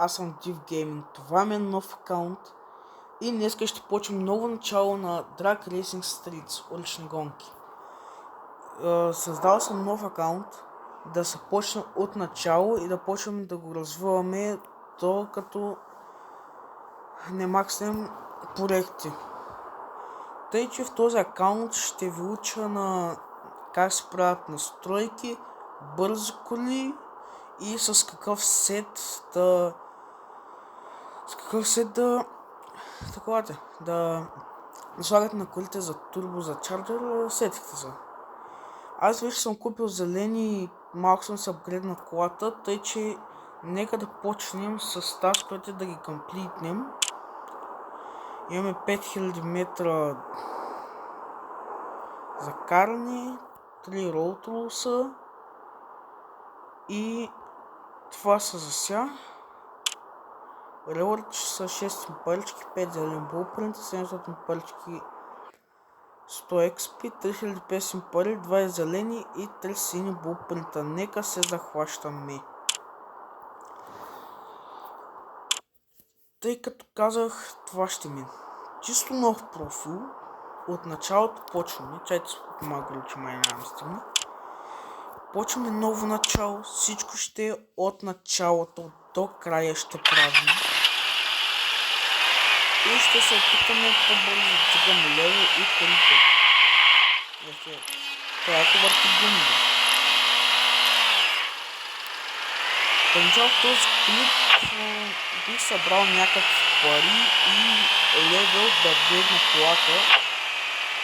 аз съм Div Gaming, това ми е нов акаунт и днес ще почнем ново начало на Drag Racing Streets, улични гонки. Създал съм нов акаунт, да се почнем от начало и да почнем да го развиваме като не максимум проекти. Тъй, че в този акаунт ще ви уча на как се правят настройки, бързи коли и с какъв сет да слагате на колите за турбо, за чарджер, сетихте се. Аз вече съм купил зелени и малко съм се апгрейднал колата, тъй че нека да почнем с тасковете да ги комплитнем. Имаме 5000 метра за каране, 3 роуд рулса и това са за сега. Релърч са 6 палички, 5 зелен булпринт, 700 палички, 100 XP, 3500 пари, 2 зелени и 3 сини булпринта. Нека се захващаме. Тъй като казах, това ще ми чисто нов профил. От началото почваме. Чайте се помагали, че май нямам стигна. Почваме ново начало. Всичко ще е от началото до края ще правим. И ще се опитаме по-бързо да стигаме лево и колите. Трябва да върти гумба. Поначало в този клип бих събрал някакви пари и левел да бегна колата,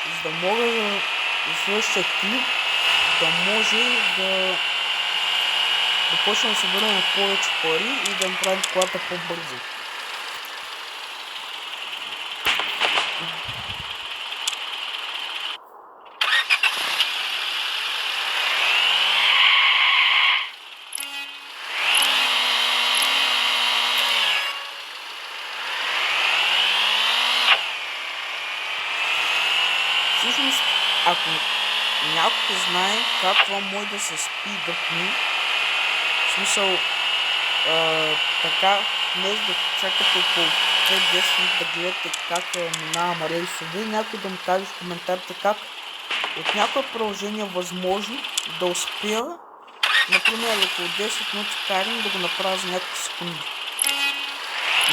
за да мога да следващия клип да може да почнем да събираме повече пари и да направим колата по-бързо. Всъщност, ако някой знае как това може да се спидъпне, в смисъл така, днес да чакате около 5-10 минути да гледате как минавам рейсове, някой да му каже в коментарите как от някое приложение е възможно да успея, например около 10 минути каране да го направя за някакви секунди.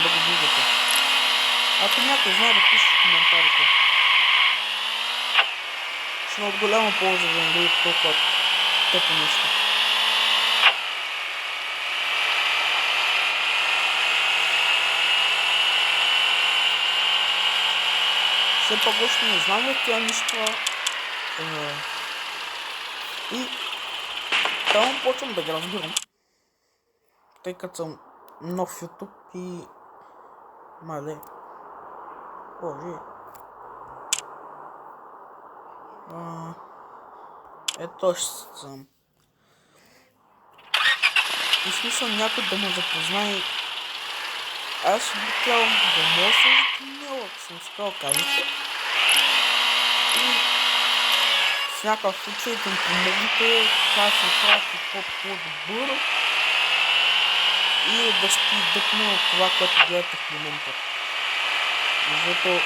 Да го видите. Ако някой знае, да пише в коментарите. Ще има от голяма полза за да видите толкова тъпо нещо. Все пак още не знам от тя неща. И там почвам да ги разбирам. Тъй като съм нов YouTube и мале. Боже. Ето ще съм. И смисъл някой да ме запознае. Аз би трябвало да може да съм запомнял, ако съм искал кажете. И в някакъв случай да ми помогнете как се направи по-добър и да спидъпна от това, което гледате в момента. Защото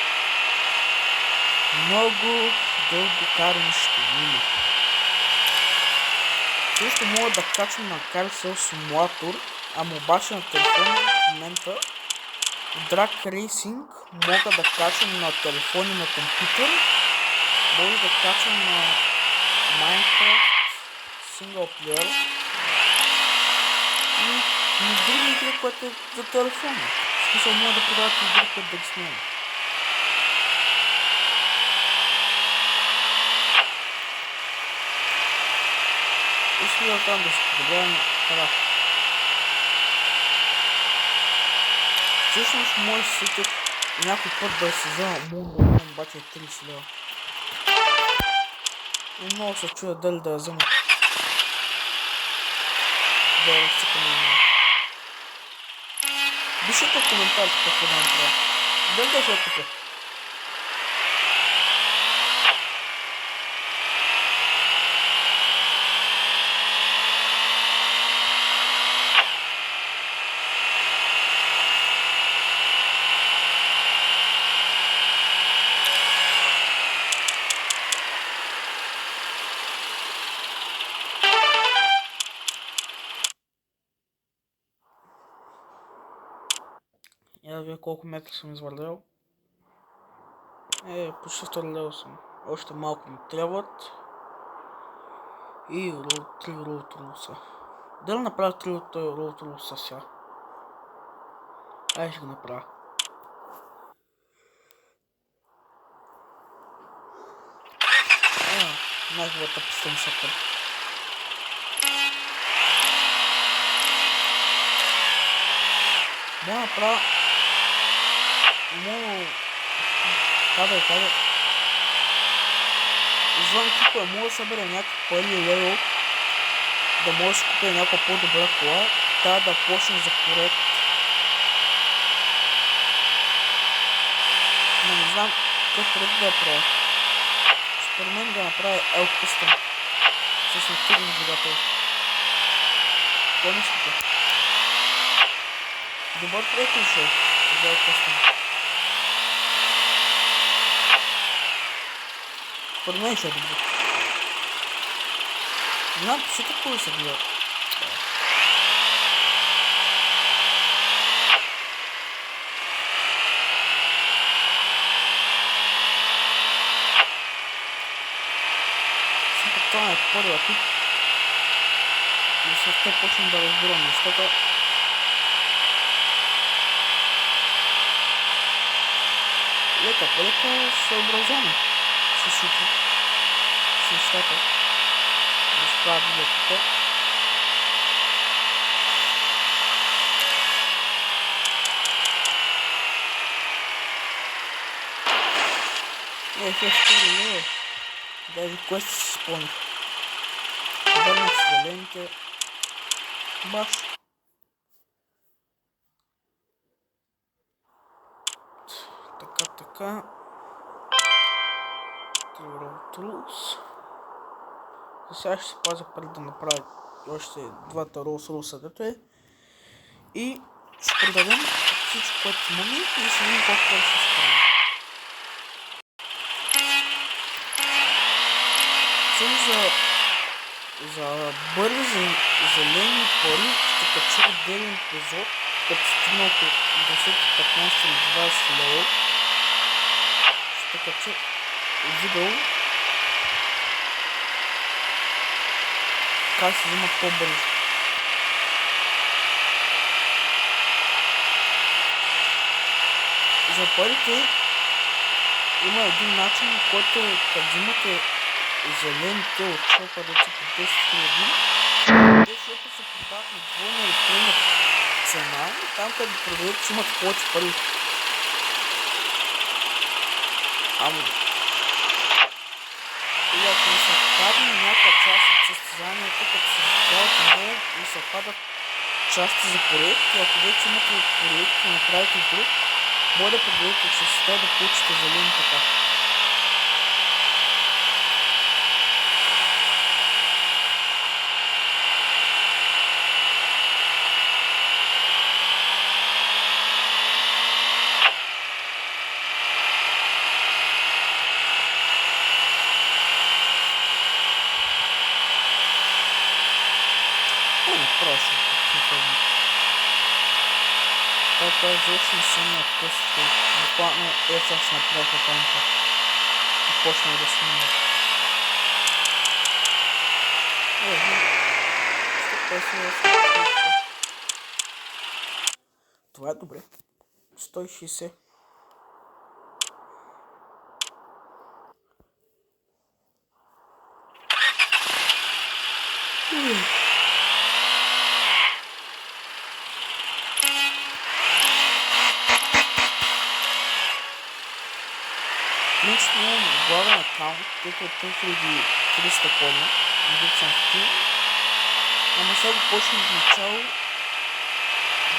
много дълго каране ще има. Също мога да качвам на Carousel Simulator, ама обаче на телефона в момента Drag Racing мога да качвам на телефон и на компютър. Може да качвам на Minecraft Single Player и на други игри, което е за телефона. В смисъл мога да продават игри, които да ги снимам. И смисъл там да се подобрявам така. Всъщност мой сетих някой път да се взема мунда, обаче е 30 лева. И много се чуя дали да я взема. Да я разцикам на нея. Пишете в коментарите какво да направя. Дали да се я купя. Я да видя колко метра съм извървял. Почти второ съм. Още малко ми трябват. И 3 ролт рулса. Да направя 3 от ролт рулса сега? Ай, ще го направя. Най-хубавата пистенцата. Да направя... Каде. Извън купа, мога да събера някакъв първи левел, да може да си купя някаква по-добра кола, трябва да почне за проект. Но не знам какъв проект да я правя. Според мен да направя L Custom с активен двигател. Какво мислите? Добър проект ли ще е? L Custom. Според мен ще е добър. Не знам, пишете какво да се гледа. Това е първия тип. И след това почвам да разбирам нещата. Лека по лека съобразяваме с нещата. Да справя библиотека. Втори. Даже квести си спомних. Върнах се зелените. Баш. Така. Трулс. Сега ще се пазя преди да направя още двата Rolls-Royce, дето е. И ще продадем всичко, което имаме и ще видим колко ще се справим. За бързи зелени пари ще кача отделен епизод, като стигна около 10, 15 или 20 лева. Ще кача видео как се взимат по-бързо. За парите има един начин, който като взимате зелените от шопа, да си по 10 000, те шопа се продават на двойна или тройна цена и там къде продават си имат повече пари. Или ако не се падне някаква част от състезанието, като се задават много и се падат части за проект, и ако вече имате проект и направите друг, може да продадете частта да получите зелени така. Това изобщо не съм на късто. Буквално сега си направих акаунта и почнах да снимам. Това е добре. 160. Днес имам главен акаунт, който е 3300 коня, не съм в тим. Ама сега го почнем в начало,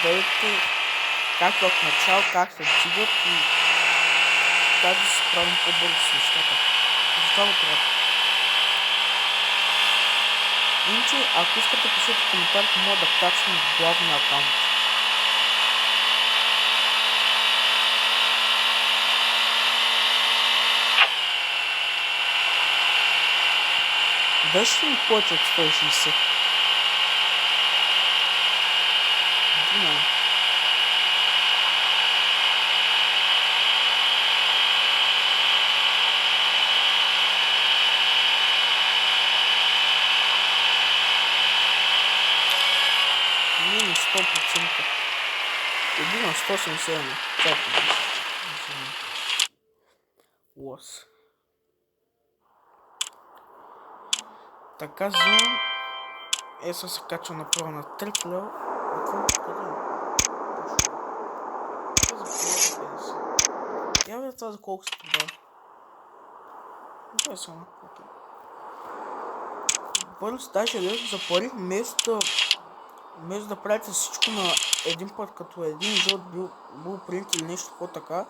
да видите как в начало, как се вдигат и как да се справим по-бързо с нещата. Затова го трябва. Иначе, ако искате пишете коментарите, мога да качвам главния акаунт. Дайте ми повече от 160. Думай. 100%. 1 на 181. Чакай. Лос. Така взимам. Сега се качва направо на 3 лева. Я видя това за колко се продава. Това е само. Първо си даже лесно за пари, вместо да правите всичко на един път, като един жълт blueprint или нещо по-така.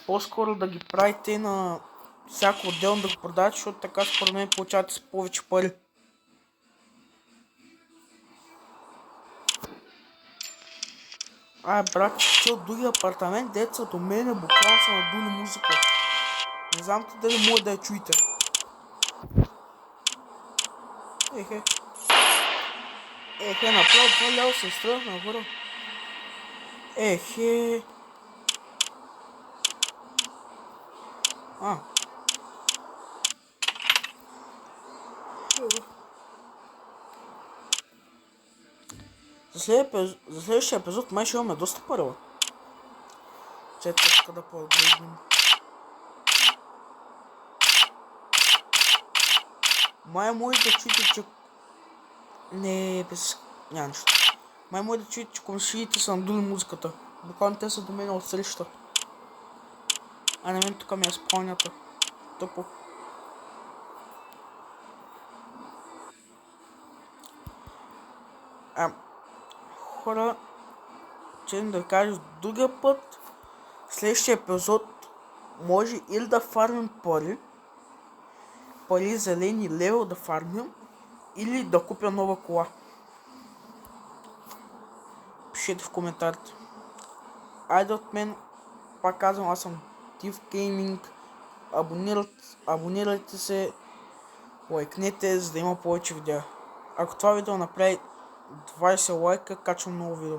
По-скоро да ги правите на всяко отделно да го продавате, защото така според мен получавате с повече пари. Брат, че от другия апартамент, деца до мене буквално са надули музика. Не знам дали може да я чуете. Направо 2 лева се стръгна нагоре. За следващия епизод май ще имаме доста парила. Чето така да по-отгледим. Май може да чуете, че... Не, без... Няма нищо. Май може да чуете, че комшиите са надули музиката. Буквално те са до мен от среща. А на мен тук ми е спалнята. Тъпо. Хора, че да кажа другия път, следващия епизод може или да фармим пари зелени лево да фармим, или да купя нова кола. Пишете в коментарите. Айде от мен, пак казвам, аз съм Div Gaming. Абонирайте се, лайкнете, за да има повече видеа. Ако това видео направи 20 лайка, качвам ново видео.